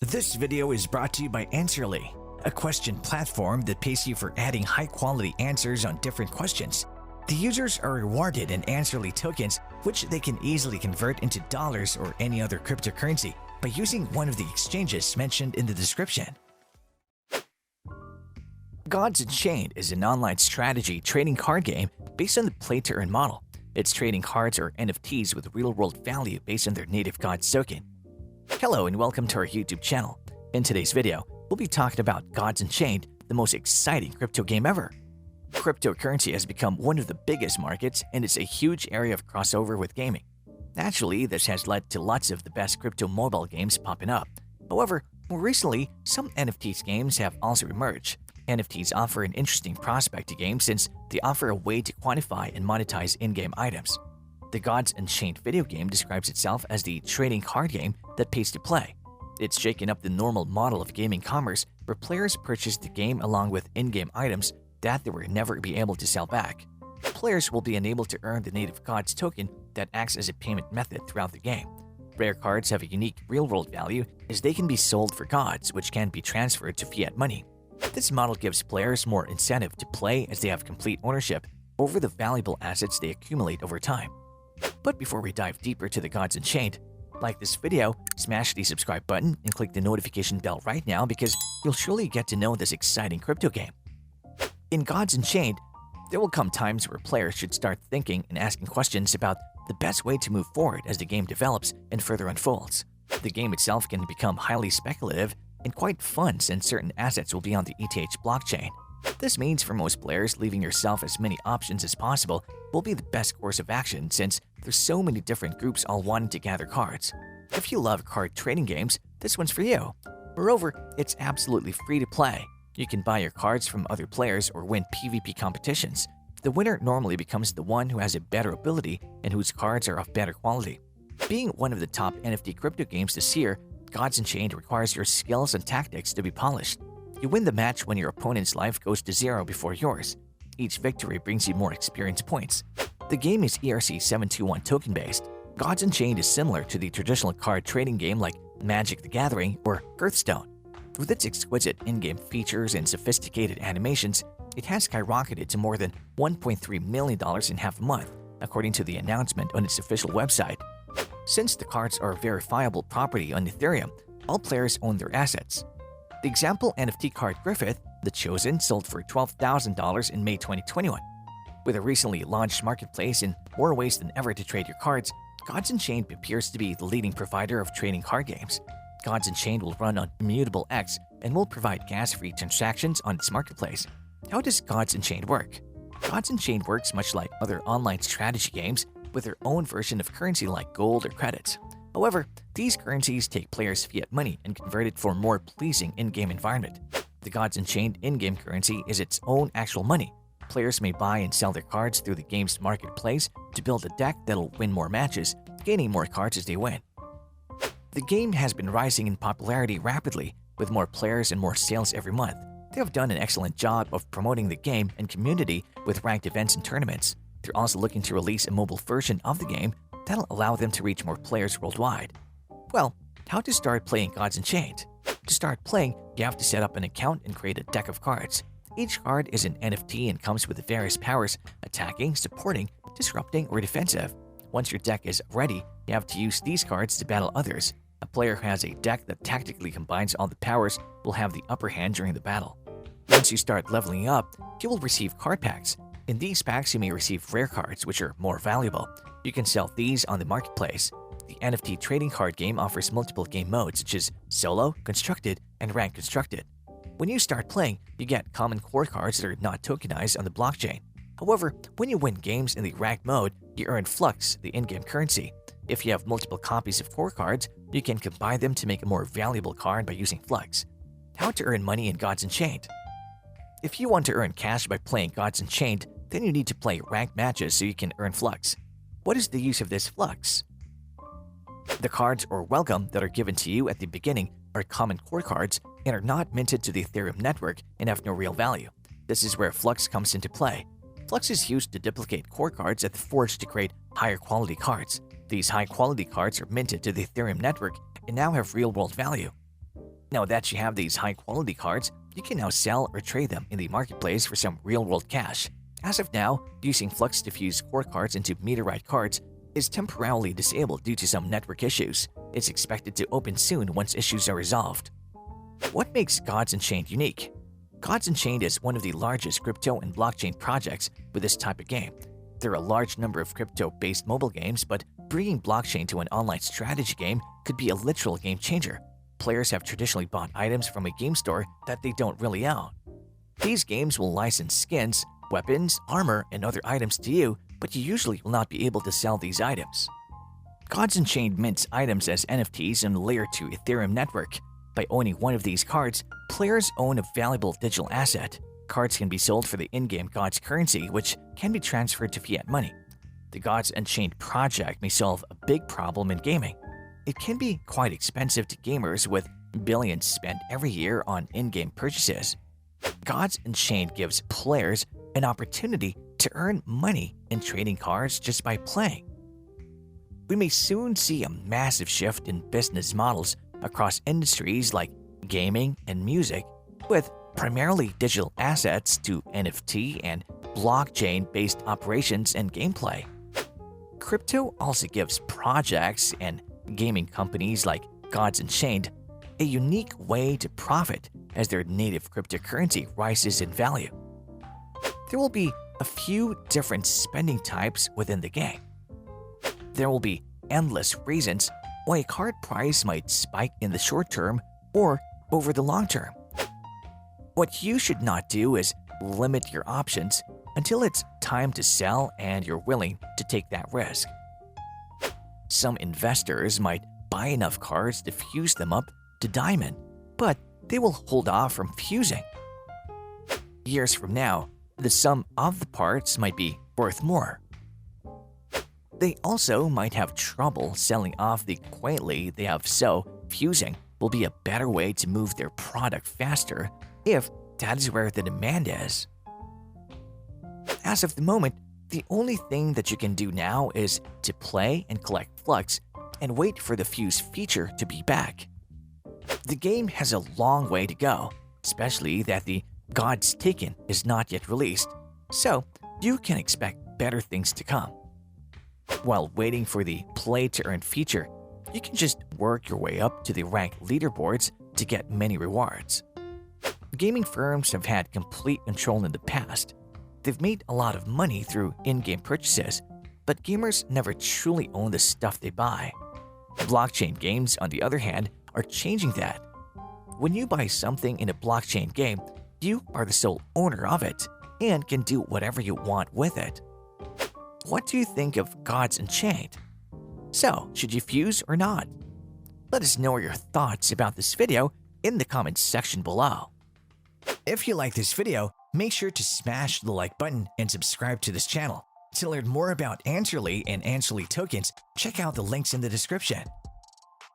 This video is brought to you by Answerly, a question platform that pays you for adding high-quality answers on different questions. The users are rewarded in Answerly tokens, which they can easily convert into dollars or any other cryptocurrency by using one of the exchanges mentioned in the description. Gods Unchained is an online strategy trading card game based on the play-to-earn model. It's trading cards or NFTs with real-world value based on their native Gods token. Hello and welcome to our YouTube channel. In today's video, we'll be talking about Gods Unchained, the most exciting crypto game ever. Cryptocurrency has become one of the biggest markets and it's a huge area of crossover with gaming. Naturally, this has led to lots of the best crypto mobile games popping up. However, more recently, some NFTs games have also emerged. NFTs offer an interesting prospect to games since they offer a way to quantify and monetize in-game items. The Gods Unchained video game describes itself as the trading card game that pays to play. It's shaken up the normal model of gaming commerce where players purchase the game along with in-game items that they will never be able to sell back. Players will be unable to earn the native Gods token that acts as a payment method throughout the game. Rare cards have a unique real-world value as they can be sold for Gods, which can be transferred to fiat money. This model gives players more incentive to play as they have complete ownership over the valuable assets they accumulate over time. But before we dive deeper to the Gods Unchained, like this video, smash the subscribe button and click the notification bell right now because you'll surely get to know this exciting crypto game. In Gods Unchained, there will come times where players should start thinking and asking questions about the best way to move forward as the game develops and further unfolds. The game itself can become highly speculative and quite fun since certain assets will be on the ETH blockchain. This means for most players, leaving yourself as many options as possible will be the best course of action since there's so many different groups all wanting to gather cards. If you love card trading games, this one's for you. Moreover, it's absolutely free to play. You can buy your cards from other players or win PvP competitions. The winner normally becomes the one who has a better ability and whose cards are of better quality. Being one of the top NFT crypto games this year, Gods Unchained requires your skills and tactics to be polished. You win the match when your opponent's life goes to 0 before yours. Each victory brings you more experience points. The game is ERC-721 token based. Gods Unchained is similar to the traditional card trading game like Magic the Gathering or Hearthstone. With its exquisite in-game features and sophisticated animations, it has skyrocketed to more than $1.3 million in half a month, according to the announcement on its official website. Since the cards are a verifiable property on Ethereum, all players own their assets. The example NFT card Griffith, The Chosen, sold for $12,000 in May 2021. With a recently launched marketplace and more ways than ever to trade your cards, Gods Unchained appears to be the leading provider of trading card games. Gods Unchained will run on Immutable X and will provide gas-free transactions on its marketplace. How does Gods Unchained work? Gods Unchained works much like other online strategy games with their own version of currency like gold or credits. However, these currencies take players' fiat money and convert it for a more pleasing in-game environment. The Gods Unchained in-game currency is its own actual money. Players may buy and sell their cards through the game's marketplace to build a deck that'll win more matches, gaining more cards as they win. The game has been rising in popularity rapidly, with more players and more sales every month. They have done an excellent job of promoting the game and community with ranked events and tournaments. They're also looking to release a mobile version of the game that'll allow them to reach more players worldwide. Well, how to start playing Gods Unchained? To start playing, you have to set up an account and create a deck of cards. Each card is an NFT and comes with various powers: attacking, supporting, disrupting, or defensive. Once your deck is ready, you have to use these cards to battle others. A player who has a deck that tactically combines all the powers will have the upper hand during the battle. Once you start leveling up, you will receive card packs. In these packs, you may receive rare cards, which are more valuable. You can sell these on the marketplace. The NFT trading card game offers multiple game modes such as Solo, Constructed, and Rank Constructed. When you start playing, you get common core cards that are not tokenized on the blockchain. However, when you win games in the ranked mode, you earn Flux, the in-game currency. If you have multiple copies of core cards, you can combine them to make a more valuable card by using Flux. How to earn money in Gods Unchained? If you want to earn cash by playing Gods Unchained, then you need to play ranked matches so you can earn Flux. What is the use of this Flux? The cards or welcome that are given to you at the beginning are common core cards and are not minted to the Ethereum network and have no real value. This is where Flux comes into play. Flux is used to duplicate core cards at the forge to create higher quality cards. These high quality cards are minted to the Ethereum network and now have real-world value. Now that you have these high-quality cards, you can now sell or trade them in the marketplace for some real-world cash. As of now, using Flux to fuse core cards into meteorite cards is temporarily disabled due to some network issues. It's expected to open soon once issues are resolved. What makes Gods Unchained unique? Gods Unchained is one of the largest crypto and blockchain projects with this type of game. There are a large number of crypto-based mobile games, but bringing blockchain to an online strategy game could be a literal game changer. Players have traditionally bought items from a game store that they don't really own. These games will license skins, weapons, armor, and other items to you, but you usually will not be able to sell these items. Gods Unchained mints items as NFTs in the Layer 2 Ethereum network. By owning one of these cards, players own a valuable digital asset. Cards can be sold for the in-game Gods currency, which can be transferred to fiat money. The Gods Unchained project may solve a big problem in gaming. It can be quite expensive to gamers with billions spent every year on in-game purchases. Gods Unchained gives players an opportunity to earn money in trading cards just by playing. We may soon see a massive shift in business models across industries like gaming and music, with primarily digital assets to NFT and blockchain-based operations and gameplay. Crypto also gives projects and gaming companies like Gods Unchained a unique way to profit as their native cryptocurrency rises in value. There will be a few different spending types within the game. There will be endless reasons why a card price might spike in the short term or over the long term. What you should not do is limit your options until it's time to sell and you're willing to take that risk. Some investors might buy enough cards to fuse them up to diamond, but they will hold off from fusing. Years from now, the sum of the parts might be worth more. They also might have trouble selling off the quaintly they have, so fusing will be a better way to move their product faster if that is where the demand is. As of the moment, the only thing that you can do now is to play and collect Flux and wait for the fuse feature to be back. The game has a long way to go, especially that the Gods Taken is not yet released, so you can expect better things to come. While waiting for the play to earn feature, you can just work your way up to the rank leaderboards to get many rewards. Gaming firms have had complete control in the past. They've made a lot of money through in-game purchases, but gamers never truly own the stuff they buy. Blockchain games, on the other hand, are changing that. When you buy something in a blockchain game, you are the sole owner of it and can do whatever you want with it. What do you think of Gods Unchained? So, should you fuse or not? Let us know your thoughts about this video in the comments section below. If you like this video, make sure to smash the like button and subscribe to this channel. To learn more about Answerly and Answerly tokens, check out the links in the description.